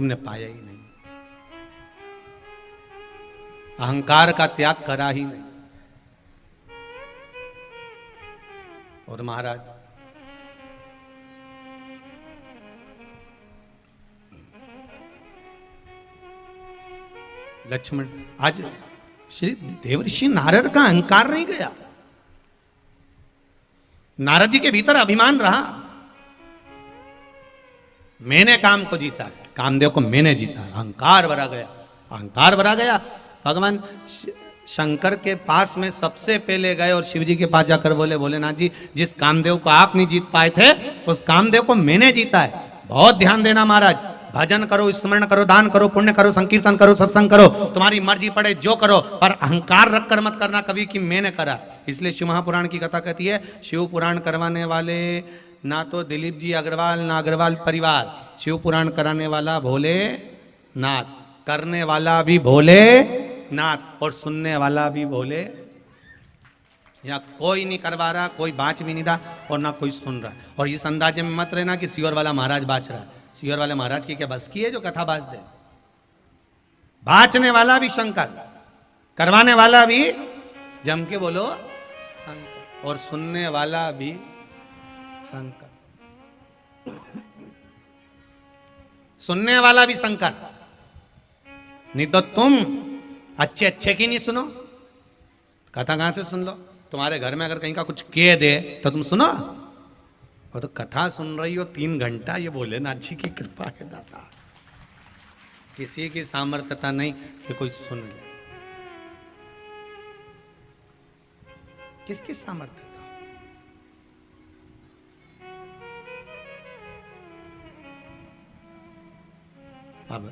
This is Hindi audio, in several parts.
तुमने पाया ही नहीं, अहंकार का त्याग करा ही नहीं। और महाराज लक्ष्मण, आज श्री देवर्षि नारद का अहंकार नहीं गया, नारद जी के भीतर अभिमान रहा। मैंने काम को जीता, कामदेव को मैंने जीता, अहंकार भरा गया, अहंकार भरा गया। भगवान शंकर के पास में सबसे पहले गए और शिव जी के पास जाकर बोले, भोलेनाथ जी, जिस कामदेव को आप नहीं जीत पाए थे उस कामदेव को मैंने जीता है। बहुत ध्यान देना महाराज, भजन करो, स्मरण करो, दान करो, पुण्य करो, संकीर्तन करो, सत्संग करो, तुम्हारी मर्जी पड़े जो करो, पर अहंकार रख कर मत करना कभी कि मैंने करा। इसलिए शिव महापुराण की कथा कहती है, शिव पुराण करवाने वाले ना तो दिलीप जी अग्रवाल ना अग्रवाल परिवार, शिव पुराण कराने वाला भोले नाथ, करने वाला भी भोले नाथ और सुनने वाला भी भोले। यहाँ कोई नहीं करवा रहा, कोई बाँच भी नहीं रहा और ना कोई सुन रहा। और इस अंदाजे में मत रहना कि सीहोर वाला महाराज बाँच रहा है। सीहोर वाले महाराज की क्या बस की है जो कथा बाँच दे? बाँचने वाला भी शंकर, करवाने वाला भी जम के बोलो शंकर, और सुनने वाला भी शंकर, सुनने वाला भी शंकर। नहीं तो तुम अच्छे अच्छे की नहीं सुनो, कथा कहां से सुन लो? तुम्हारे घर में अगर कहीं का कुछ कह दे तो तुम सुनो, और तो कथा सुन रही हो 3 घंटा, ये भोलेनाथ जी की कृपा है दाता। किसी की सामर्थ्यता नहीं कि कोई सुन ले, किसकी सामर्थ्यता? अब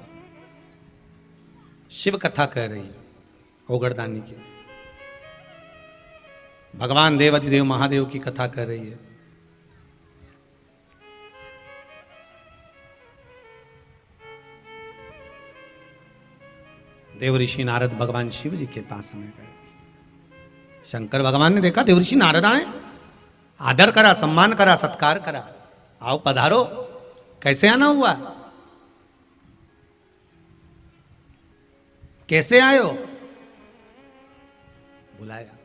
शिव कथा कह रही है ओगरदानी की, भगवान देवाधिदेव महादेव की कथा कर रही है। देव ऋषि नारद भगवान शिव जी के पास में गए। शंकर भगवान ने देखा देव ऋषि नारद आए, आदर करा, सम्मान करा, सत्कार करा, आओ पधारो। कैसे आना हुआ, कैसे आए हो? बुलाया।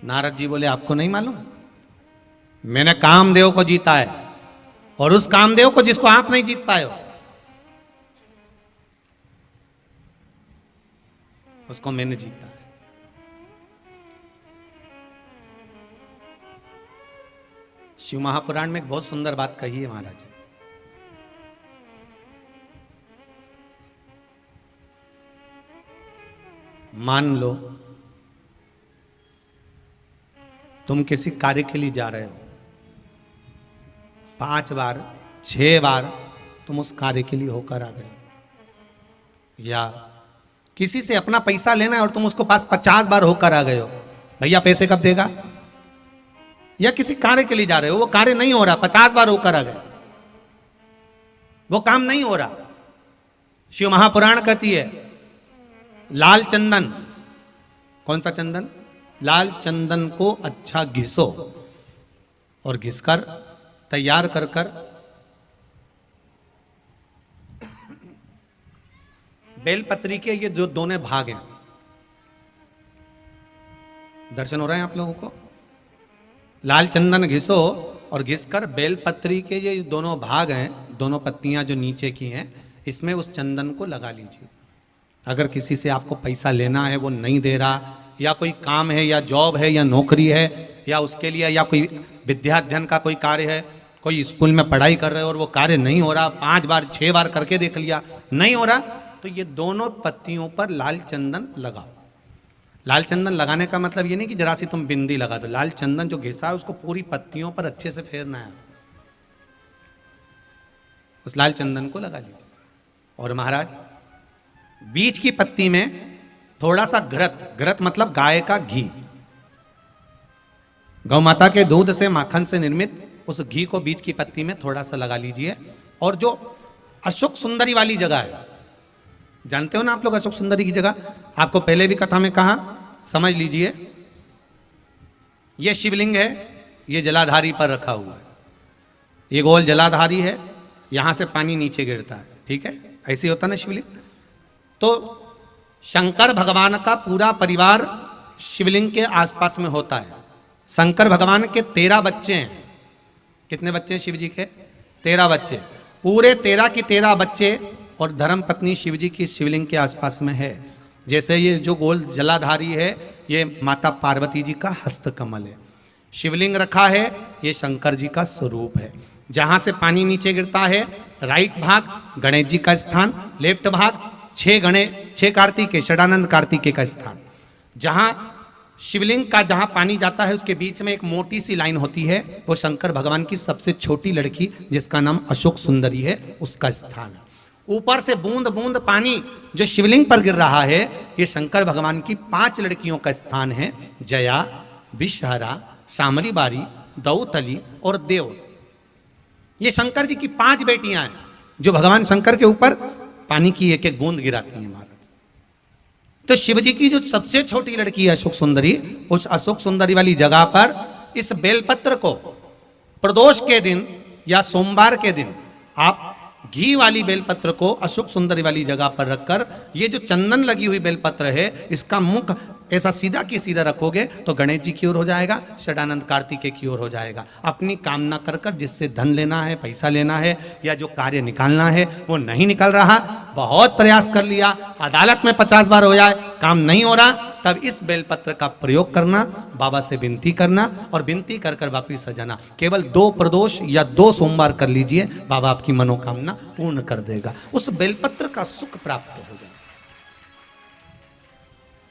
नारद जी बोले, आपको नहीं मालूम, मैंने कामदेव को जीता है, और उस कामदेव को जिसको आप नहीं जीत पाए हो उसको मैंने जीता है। शिव महापुराण में एक बहुत सुंदर बात कही है महाराज। मान लो तुम किसी कार्य के लिए जा रहे हो, 5 बार 6 बार तुम उस कार्य के लिए होकर आ गए, या किसी से अपना पैसा लेना है और तुम उसको पास 50 बार होकर आ गए हो, भैया पैसे कब देगा? या किसी कार्य के लिए जा रहे हो, वो कार्य नहीं हो रहा, 50 बार होकर आ गए, वो काम नहीं हो रहा। शिव महापुराण कहती है, लाल चंदन, कौन सा चंदन? लाल चंदन को अच्छा घिसो, और घिसकर तैयार कर कर बेलपत्री के ये जो दोनों भाग हैं, दर्शन हो रहे हैं आप लोगों को? लाल चंदन घिसो और घिसकर बेलपत्री के ये दोनों भाग हैं, दोनों पत्तियां जो नीचे की हैं, इसमें उस चंदन को लगा लीजिए। अगर किसी से आपको पैसा लेना है, वो नहीं दे रहा, या कोई काम है, या जॉब है, या नौकरी है, या उसके लिए, या कोई विद्याध्ययन का कोई कार्य है, कोई स्कूल में पढ़ाई कर रहे हो और वो कार्य नहीं हो रहा, 5 बार 6 बार करके देख लिया, नहीं हो रहा, तो ये दोनों पत्तियों पर लाल चंदन लगाओ। लाल चंदन लगाने का मतलब ये नहीं कि जरा सी तुम बिंदी लगा दो, लाल चंदन जो घिसा है उसको पूरी पत्तियों पर अच्छे से फेरना है, उस लाल चंदन को लगा लीजिए। और महाराज बीच की पत्ती में थोड़ा सा घृत, घृत मतलब गाय का घी, गौ माता के दूध से, माखन से निर्मित उस घी को बीच की पत्ती में थोड़ा सा लगा लीजिए। और जो अशोक सुंदरी वाली जगह है, जानते हो ना आप लोग अशोक सुंदरी की जगह, आपको पहले भी कथा में कहा, समझ लीजिए। ये शिवलिंग है, ये जलाधारी पर रखा हुआ है, ये गोल जलाधारी है, यहां से पानी नीचे गिरता है, ठीक है, ऐसे होता ना शिवलिंग। तो शंकर भगवान का पूरा परिवार शिवलिंग के आसपास में होता है। शंकर भगवान के 13 बच्चे हैं। कितने बच्चे हैं शिव जी के? 13 बच्चे, पूरे 13 की 13 बच्चे और धर्म पत्नी शिव जी की शिवलिंग के आसपास में है। जैसे ये जो गोल जलाधारी है, ये माता पार्वती जी का हस्त कमल है। शिवलिंग रखा है, ये शंकर जी का स्वरूप है। जहां से पानी नीचे गिरता है, राइट भाग गणेश जी का स्थान, लेफ्ट भाग 6 कार्तिकेय, षडानंद कार्तिकेय का स्थान। जहां शिवलिंग का जहां पानी जाता है, उसके बीच में एक मोटी सी लाइन होती है, वो शंकर भगवान की सबसे छोटी लड़की जिसका नाम अशोक सुंदरी है, उसका स्थान है। ऊपर से बूंद बूंद पानी जो शिवलिंग पर गिर रहा है, ये शंकर भगवान की 5 लड़कियों का स्थान है, जया, विषहरा, शामली बारी, दौतली और देव। ये शंकर जी की 5 बेटियां हैं जो भगवान शंकर के ऊपर पानी की एक एक बूंद गिराती हैं महाराज। तो शिव जी की जो सबसे छोटी लड़की है अशोक सुंदरी, उस अशोक सुंदरी वाली जगह पर इस बेलपत्र को प्रदोष के दिन या सोमवार के दिन आप घी वाली बेलपत्र को अशोक सुंदरी वाली जगह पर रखकर, ये जो चंदन लगी हुई बेलपत्र है, इसका मुख ऐसा सीधा की सीधा रखोगे तो गणेश जी की ओर हो जाएगा, षडानंद कार्तिकेय की ओर हो जाएगा। अपनी कामना कर कर जिससे धन लेना है, पैसा लेना है, या जो कार्य निकालना है वो नहीं निकल रहा, बहुत प्रयास कर लिया, अदालत में 50 बार हो जाए, काम नहीं हो रहा, तब इस बेलपत्र का प्रयोग करना, बाबा से विनती करना और विनती कर कर वापिस सजाना। केवल 2 प्रदोष या 2 सोमवार कर लीजिए, बाबा आपकी मनोकामना पूर्ण कर देगा। उस बेलपत्र का सुख प्राप्त हो जाए।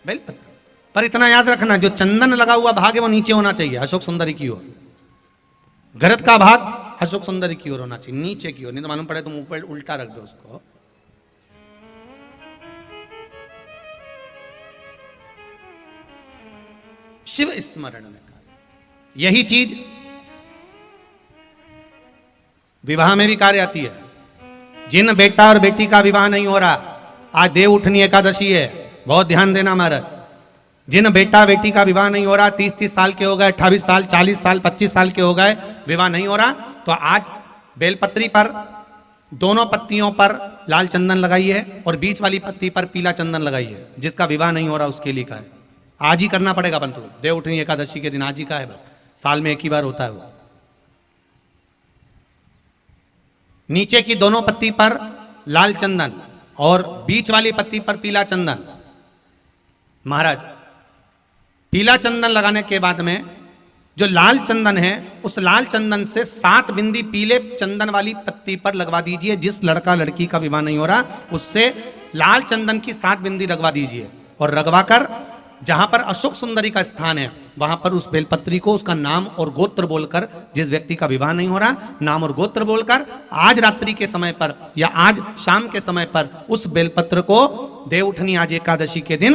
बेलपत्र पर इतना याद रखना, जो चंदन लगा हुआ भाग है वो नीचे होना चाहिए, अशोक सुंदरी की ओर। घृत का भाग अशोक सुंदरी की ओर होना चाहिए, नीचे की ओर, नहीं तो मालूम पड़े तुम ऊपर उल्टा रख दो उसको। शिव स्मरण में कार्य, यही चीज विवाह में भी कार्य आती है। जिन बेटा और बेटी का विवाह नहीं हो रहा, आज देव उठनी एकादशी है, बहुत ध्यान देना महाराज। जिन बेटा बेटी का विवाह नहीं हो रहा, 30-30 साल के हो गए, 28 साल, 40 साल, 25 साल के हो गए, विवाह नहीं हो रहा, तो आज बेलपत्री पर दोनों पत्तियों पर लाल चंदन लगाई है और बीच वाली पत्ती पर पीला चंदन लगाई है। जिसका विवाह नहीं हो रहा उसके लिए का है, आज ही करना पड़ेगा, परंतु देव उठनी एकादशी के दिन आज ही का है, बस साल में एक ही बार होता है वो। नीचे की दोनों पत्ती पर लाल चंदन और बीच वाली पत्ती पर पीला चंदन। महाराज पीला चंदन लगाने के बाद में जो लाल चंदन है, उस लाल चंदन से 7 बिंदी पीले चंदन वाली पत्ती पर लगवा दीजिए। जिस लड़का लड़की का विवाह नहीं हो रहा, उससे लाल चंदन की 7 बिंदी लगवा दीजिए और लगवाकर जहां पर अशोक सुंदरी का स्थान है, वहां पर उस बेलपत्री को उसका नाम और गोत्र बोलकर, जिस व्यक्ति का विवाह नहीं हो रहा, नाम और गोत्र बोलकर आज रात्रि के समय पर या आज शाम के समय पर उस बेलपत्र को देव उठनी आज एकादशी के दिन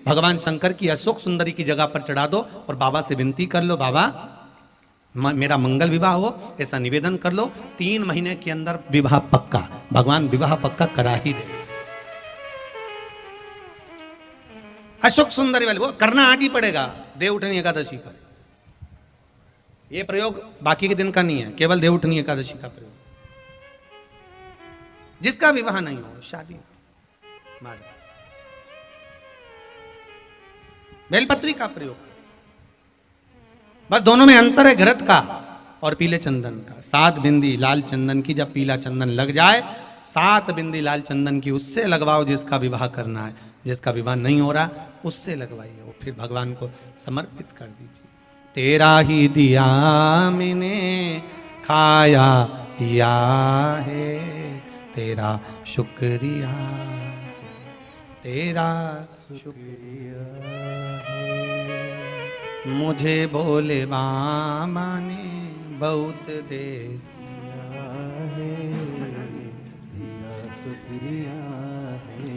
भगवान शंकर की अशोक सुंदरी की जगह पर चढ़ा दो और बाबा से विनती कर लो, बाबा मेरा मंगल विवाह हो, ऐसा निवेदन कर लो। 3 महीने के अंदर विवाह पक्का, भगवान विवाह पक्का करा ही दे। अशोक सुंदरी वाले वो करना आज ही पड़ेगा देव उठनी एकादशी पर। यह प्रयोग बाकी के दिन का नहीं है, केवल देव उठनी एकादशी का प्रयोग। जिसका विवाह नहीं हो, शादी बेलपत्री का प्रयोग, बस दोनों में अंतर है घृत का और पीले चंदन का। 7 बिंदी लाल चंदन की जब पीला चंदन लग जाए, 7 बिंदी लाल चंदन की उससे लगवाओ जिसका विवाह करना है। जिसका विवाह नहीं हो रहा उससे लगवाइए, वो फिर भगवान को समर्पित कर दीजिए। तेरा ही दिया मैंने खाया पिया है, तेरा शुक्रिया, तेरा शुक्रिया है, मुझे भोले बाबा ने बहुत दे दिया है, तेरा शुक्रिया है,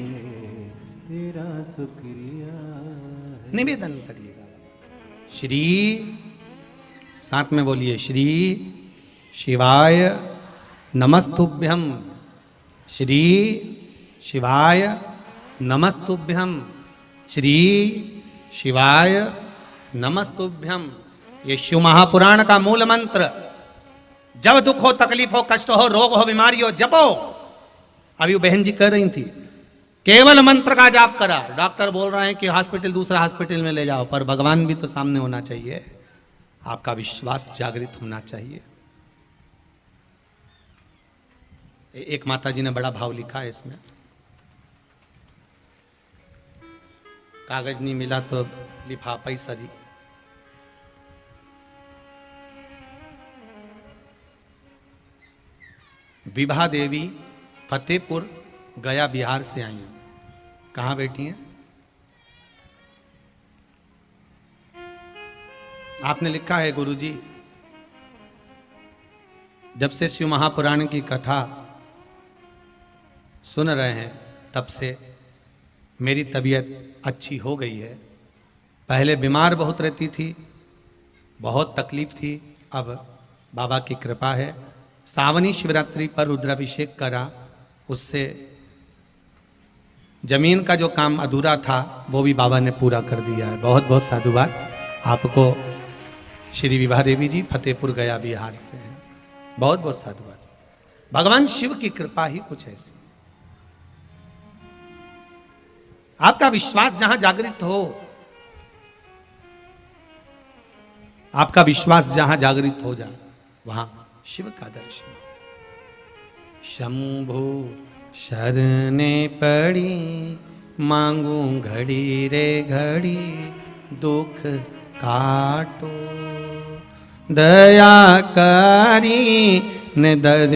तेरा शुक्रिया है। निवेदन करिएगा। श्री, साथ में बोलिए, श्री शिवाय नमस्तुभ्यम, श्री शिवाय नमस्तुभ्यम, श्री शिवाय नमस्तुभ्यम, ये शिव महापुराण का मूल मंत्र। जब दुख हो, तकलीफ हो, कष्ट हो, रोग हो, बीमारी हो, जपो। अभी वो बहन जी कह रही थी, केवल मंत्र का जाप करा। डॉक्टर बोल रहे हैं कि हॉस्पिटल, दूसरा हॉस्पिटल में ले जाओ, पर भगवान भी तो सामने होना चाहिए। आपका विश्वास जागृत होना चाहिए। एक माता जी ने बड़ा भाव लिखा है इसमें, कागज नहीं मिला तो लिफाफा ही सरी। विभा देवी फतेहपुर गया बिहार से आई हैं। कहाँ बैठी हैं? आपने लिखा है, गुरुजी जब से शिव महापुराण की कथा सुन रहे हैं तब से मेरी तबीयत अच्छी हो गई है। पहले बीमार बहुत रहती थी, बहुत तकलीफ थी, अब बाबा की कृपा है। सावनी शिवरात्रि पर रुद्राभिषेक करा, उससे जमीन का जो काम अधूरा था वो भी बाबा ने पूरा कर दिया है। बहुत बहुत साधुवाद आपको। श्री विभा देवी जी फतेहपुर गया बिहार से हैं। बहुत बहुत साधुवाद। भगवान शिव की कृपा ही कुछ ऐसी। आपका विश्वास जहां जागृत हो, आपका विश्वास जहां जागृत हो जाए वहां शिव का दर्शन। शंभु शरणे पड़ी, मांगू घड़ी रे घड़ी, दुख काटो, दया करी ने दर